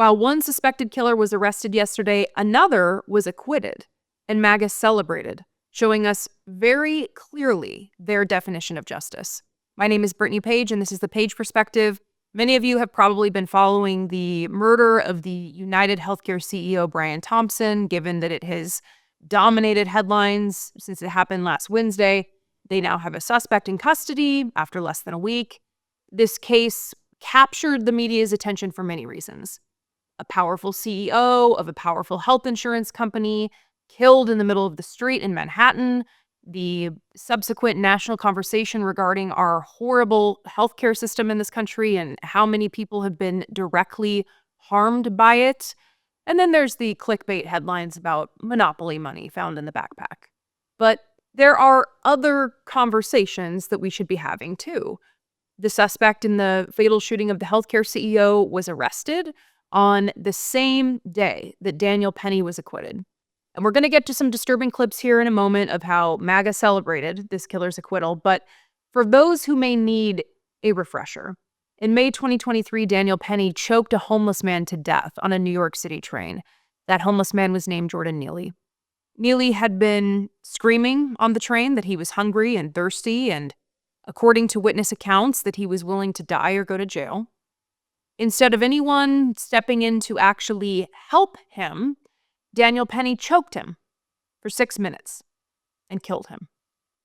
While one suspected killer was arrested yesterday, another was acquitted, and MAGA celebrated, showing us very clearly their definition of justice. My name is Brittany Page, and this is the Page Perspective. Many of you have probably been following the murder of the United Healthcare CEO, Brian Thompson, given that it has dominated headlines since it happened last Wednesday. They now have a suspect in custody after less than a week. This case captured the media's attention for many reasons. A powerful CEO of a powerful health insurance company killed in the middle of the street in Manhattan. The subsequent national conversation regarding our horrible healthcare system in this country and how many people have been directly harmed by it. And then there's the clickbait headlines about monopoly money found in the backpack. But there are other conversations that we should be having too. The suspect in the fatal shooting of the healthcare CEO was arrested on the same day that Daniel Penny was acquitted. And we're going to get to some disturbing clips here in a moment of how MAGA celebrated this killer's acquittal. But for those who may need a refresher, in May 2023, Daniel Penny choked a homeless man to death on a New York City train. That homeless man was named Jordan Neely. Neely had been screaming on the train that he was hungry and thirsty, and according to witness accounts, that he was willing to die or go to jail. Instead of anyone stepping in to actually help him, Daniel Penny choked him for 6 minutes and killed him.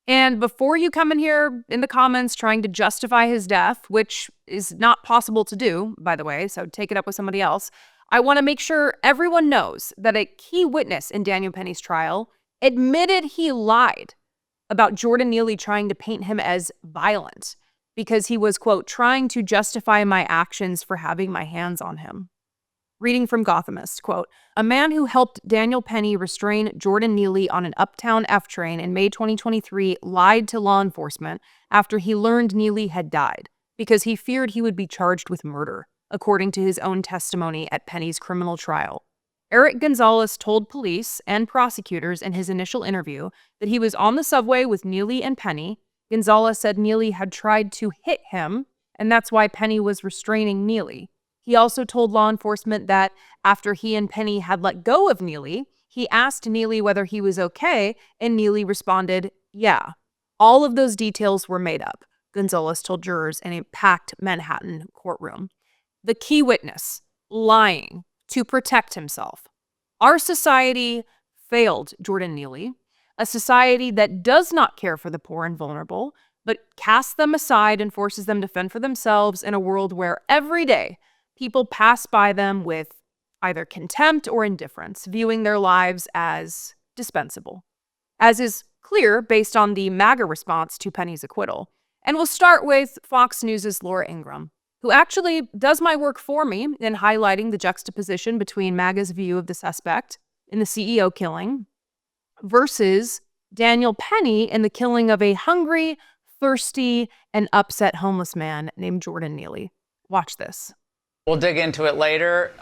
And before you come in here in the comments trying to justify his death, which is not possible to do, by the way, so take it up with somebody else, I want to make sure everyone knows that a key witness in Daniel Penny's trial admitted he lied about Jordan Neely trying to paint him as violent because he was, quote, trying to justify my actions for having my hands on him. Reading from Gothamist, quote, a man who helped Daniel Penny restrain Jordan Neely on an Uptown F train in May 2023 lied to law enforcement after he learned Neely had died because he feared he would be charged with murder, according to his own testimony at Penny's criminal trial. Eric Gonzalez told police and prosecutors in his initial interview that he was on the subway with Neely and Penny. Gonzalez said Neely had tried to hit him, and that's why Penny was restraining Neely. He also told law enforcement that after he and Penny had let go of Neely, he asked Neely whether he was okay, and Neely responded, yeah. All of those details were made up, Gonzalez told jurors in a packed Manhattan courtroom. The key witness, lying to protect himself. Our society failed Jordan Neely, a society that does not care for the poor and vulnerable, but casts them aside and forces them to fend for themselves in a world where every day people pass by them with either contempt or indifference, viewing their lives as dispensable, as is clear based on the MAGA response to Penny's acquittal. And we'll start with Fox News' Laura Ingraham, who actually does my work for me in highlighting the juxtaposition between MAGA's view of the suspect in the CEO killing versus Daniel Penny in the killing of a hungry, thirsty, and upset homeless man named Jordan Neely. Watch this. We'll dig into it later.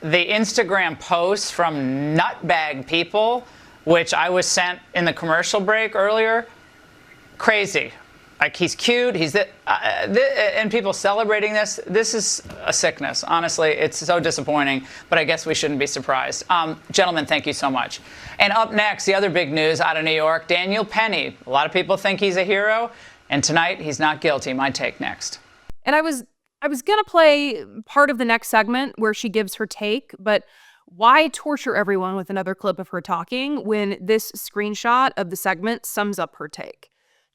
The Instagram posts from nutbag people, which I was sent in the commercial break earlier, crazy. Like, he's cute, and people celebrating this. This is a sickness. Honestly, it's so disappointing, but I guess we shouldn't be surprised. Gentlemen, thank you so much. And up next, the other big news out of New York, Daniel Penny. A lot of people think he's a hero, and tonight he's not guilty. My take next. And I was going to play part of the next segment where she gives her take, but why torture everyone with another clip of her talking when this screenshot of the segment sums up her take?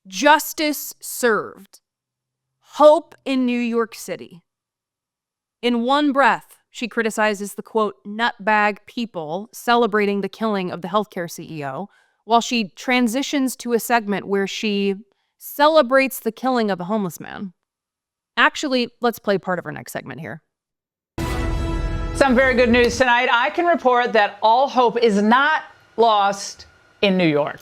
Justice served. Hope in New York City. In one breath, she criticizes the, quote, nutbag people celebrating the killing of the healthcare CEO, while she transitions to a segment where she celebrates the killing of a homeless man. Actually, let's play part of our next segment here. Some very good news tonight. I can report that all hope is not lost in New York.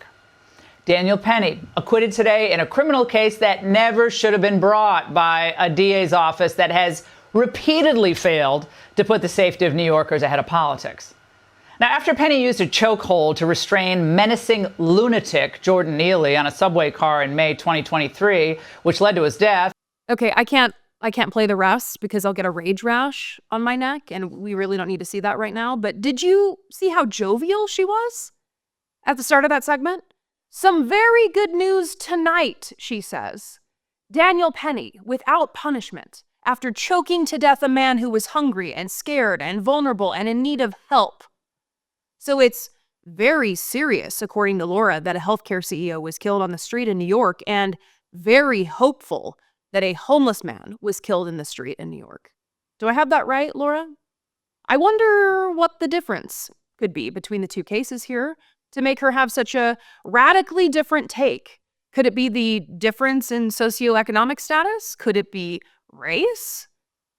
Daniel Penny, acquitted today in a criminal case that never should have been brought by a DA's office that has repeatedly failed to put the safety of New Yorkers ahead of politics. Now, after Penny used a chokehold to restrain menacing lunatic Jordan Neely on a subway car in May 2023, which led to his death. Okay, I can't I can't play the rest because I'll get a rage rash on my neck, and we really don't need to see that right now. But did you see how jovial she was at the start of that segment? Some very good news tonight, she says. Daniel Penny, without punishment, after choking to death a man who was hungry and scared and vulnerable and in need of help. So it's very serious, according to Laura, that a healthcare CEO was killed on the street in New York, and very hopeful that a homeless man was killed in the street in New York. Do I have that right, Laura? I wonder what the difference could be between the two cases here to make her have such a radically different take. Could it be the difference in socioeconomic status? Could it be race?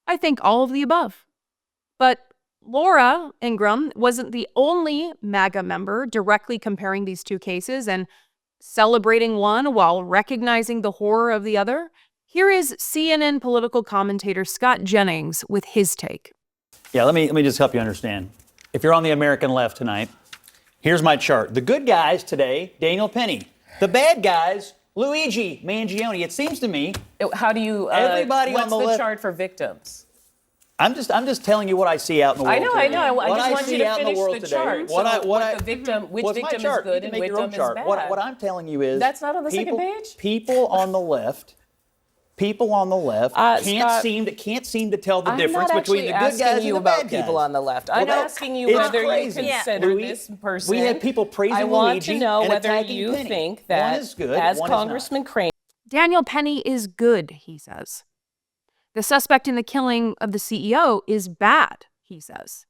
I think all of the above. But Laura Ingraham wasn't the only MAGA member directly comparing these two cases and celebrating one while recognizing the horror of the other. Here is CNN political commentator Scott Jennings with his take. Yeah, let me just help you understand. If you're on the American left tonight, here's my chart. The good guys today, Daniel Penny. The bad guys, Luigi Mangione. It seems to me. How do you? Everybody what's on the the left, chart for victims? I'm just telling you what I see out in the world. I know. I just want you to out in finish the world the today. chart. Which victim is good and which victim is bad. What I'm telling you is that's not on the second page. People on the left can't seem to tell the difference between the good guys and the bad guys. I'm not actually asking you about people on the left. I'm asking you whether you consider this person. We had people praising Luigi. I want to know and whether attacking you Penny. think that, one is good, as one Congressman Crane. Daniel Penny is good, he says. The suspect in the killing of the CEO is bad, he says.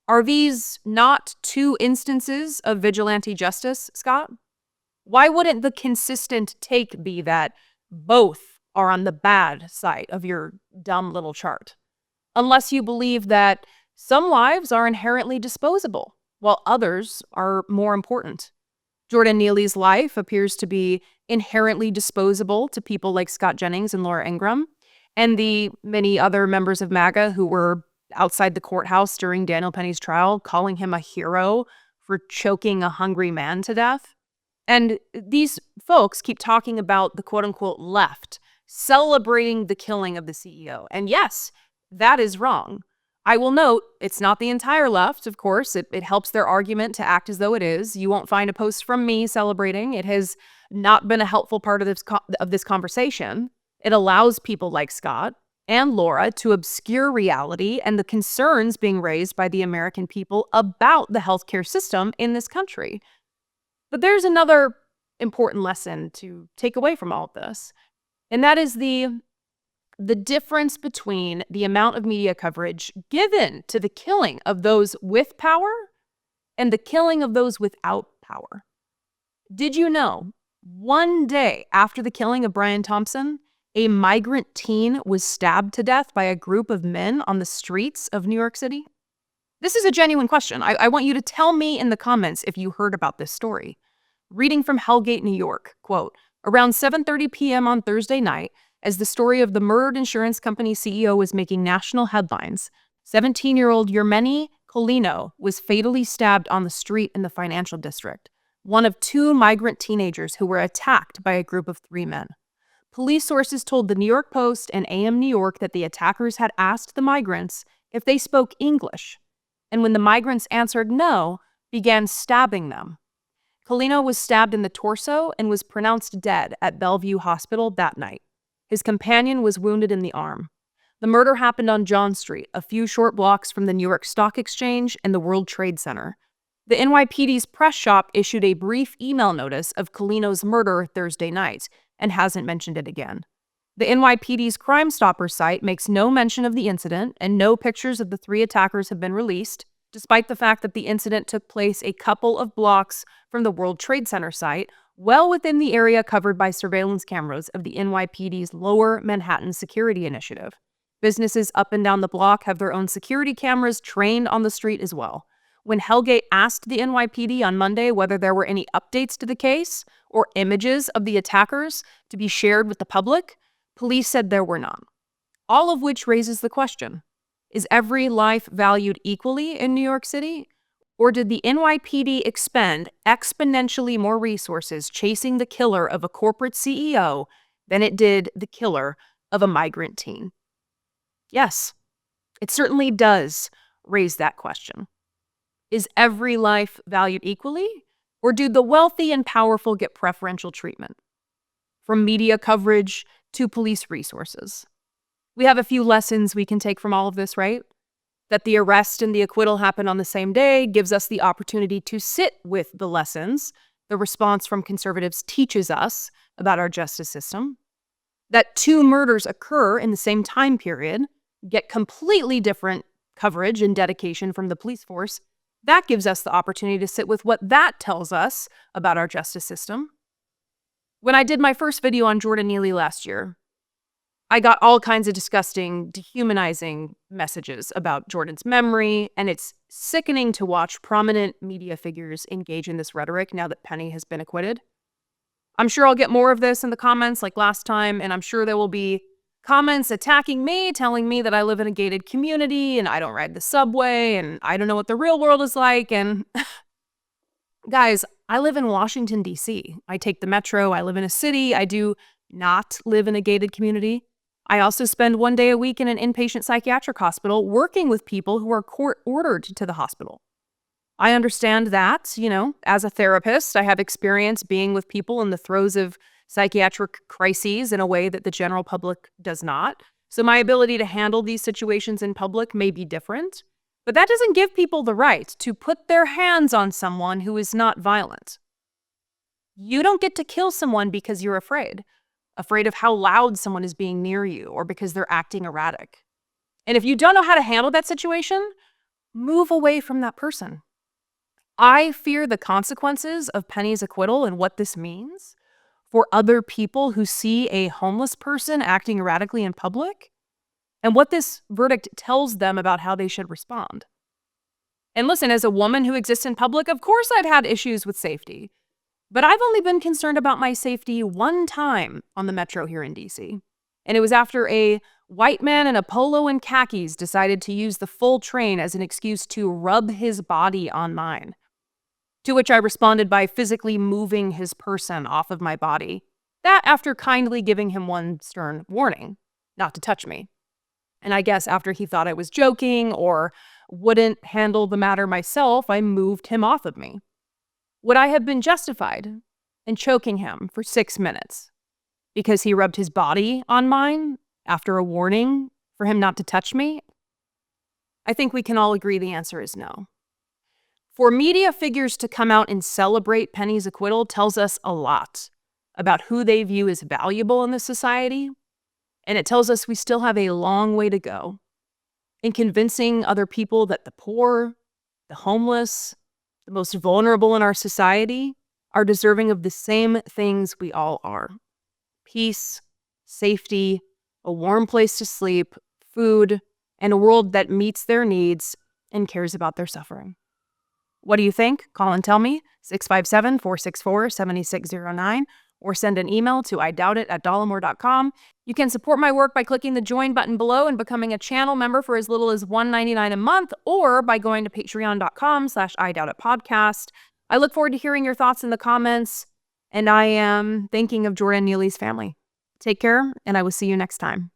Are these not two instances of vigilante justice, Scott? Why wouldn't the consistent take be that both are on the bad side of your dumb little chart? Unless you believe that some lives are inherently disposable, while others are more important. Jordan Neely's life appears to be inherently disposable to people like Scott Jennings and Laura Ingraham, and the many other members of MAGA who were outside the courthouse during Daniel Penny's trial, calling him a hero for choking a hungry man to death. And these folks keep talking about the quote-unquote left, celebrating the killing of the CEO. And yes, that is wrong. I will note, it's not the entire left, of course. It helps their argument to act as though it is. You won't find a post from me celebrating. It has not been a helpful part of this conversation. It allows people like Scott and Laura to obscure reality and the concerns being raised by the American people about the healthcare system in this country. But there's another important lesson to take away from all of this, and that is the difference between the amount of media coverage given to the killing of those with power and the killing of those without power. Did you know, one day after the killing of Brian Thompson, a migrant teen was stabbed to death by a group of men on the streets of New York City? This is a genuine question. I want you to tell me in the comments if you heard about this story. Reading from Hellgate, New York, quote, around 7:30 p.m. on Thursday night, as the story of the murdered insurance company CEO was making national headlines, 17-year-old Yermeni Colino was fatally stabbed on the street in the financial district, one of two migrant teenagers who were attacked by a group of three men. Police sources told the New York Post and AM New York that the attackers had asked the migrants if they spoke English, and when the migrants answered no, began stabbing them. Colino was stabbed in the torso and was pronounced dead at Bellevue Hospital that night. His companion was wounded in the arm. The murder happened on John Street, a few short blocks from the New York Stock Exchange and the World Trade Center. The NYPD's press shop issued a brief email notice of Colino's murder Thursday night and hasn't mentioned it again. The NYPD's Crime Stopper site makes no mention of the incident, and no pictures of the three attackers have been released, despite the fact that the incident took place a couple of blocks from the World Trade Center site, well within the area covered by surveillance cameras of the NYPD's Lower Manhattan Security Initiative. Businesses up and down the block have their own security cameras trained on the street as well. When Hellgate asked the NYPD on Monday whether there were any updates to the case or images of the attackers to be shared with the public, police said there were none. All of which raises the question, is every life valued equally in New York City? Or did the NYPD expend exponentially more resources chasing the killer of a corporate CEO than it did the killer of a migrant teen? Yes, it certainly does raise that question. Is every life valued equally, or do the wealthy and powerful get preferential treatment? From media coverage to police resources. We have a few lessons we can take from all of this, right? That the arrest and the acquittal happen on the same day gives us the opportunity to sit with the lessons the response from conservatives teaches us about our justice system. That 2 murders occur in the same time period, get completely different coverage and dedication from the police force. That gives us the opportunity to sit with what that tells us about our justice system. When I did my first video on Jordan Neely last year, I got all kinds of disgusting, dehumanizing messages about Jordan's memory, and it's sickening to watch prominent media figures engage in this rhetoric now that Penny has been acquitted. I'm sure I'll get more of this in the comments like last time, and I'm sure there will be comments attacking me, telling me that I live in a gated community and I don't ride the subway and I don't know what the real world is like. And guys, I live in Washington, D.C. I take the metro. I live in a city. I do not live in a gated community. I also spend 1 day a week in an inpatient psychiatric hospital working with people who are court-ordered to the hospital. I understand that, as a therapist, I have experience being with people in the throes of psychiatric crises in a way that the general public does not. So my ability to handle these situations in public may be different, but that doesn't give people the right to put their hands on someone who is not violent. You don't get to kill someone because you're afraid of how loud someone is being near you or because they're acting erratic. And if you don't know how to handle that situation, move away from that person. I fear the consequences of Penny's acquittal and what this means for other people who see a homeless person acting erratically in public and what this verdict tells them about how they should respond. And listen, as a woman who exists in public, of course I've had issues with safety, but I've only been concerned about my safety one time on the metro here in DC. And it was after a white man in a polo and khakis decided to use the full train as an excuse to rub his body on mine. To which I responded by physically moving his person off of my body. That after kindly giving him one stern warning, not to touch me. And I guess after he thought I was joking or wouldn't handle the matter myself, I moved him off of me. Would I have been justified in choking him for 6 minutes because he rubbed his body on mine after a warning for him not to touch me? I think we can all agree the answer is no. For media figures to come out and celebrate Penny's acquittal tells us a lot about who they view as valuable in this society, and it tells us we still have a long way to go in convincing other people that the poor, the homeless, the most vulnerable in our society are deserving of the same things we all are. Peace, safety, a warm place to sleep, food, and a world that meets their needs and cares about their suffering. What do you think? Call and tell me, 657-464-7609, or send an email to idoubitit@dollamore.com. You can support my work by clicking the join button below and becoming a channel member for as little as $1.99 a month, or by going to patreon.com/idoubtitpodcast. I look forward to hearing your thoughts in the comments, and I am thinking of Jordan Neely's family. Take care, and I will see you next time.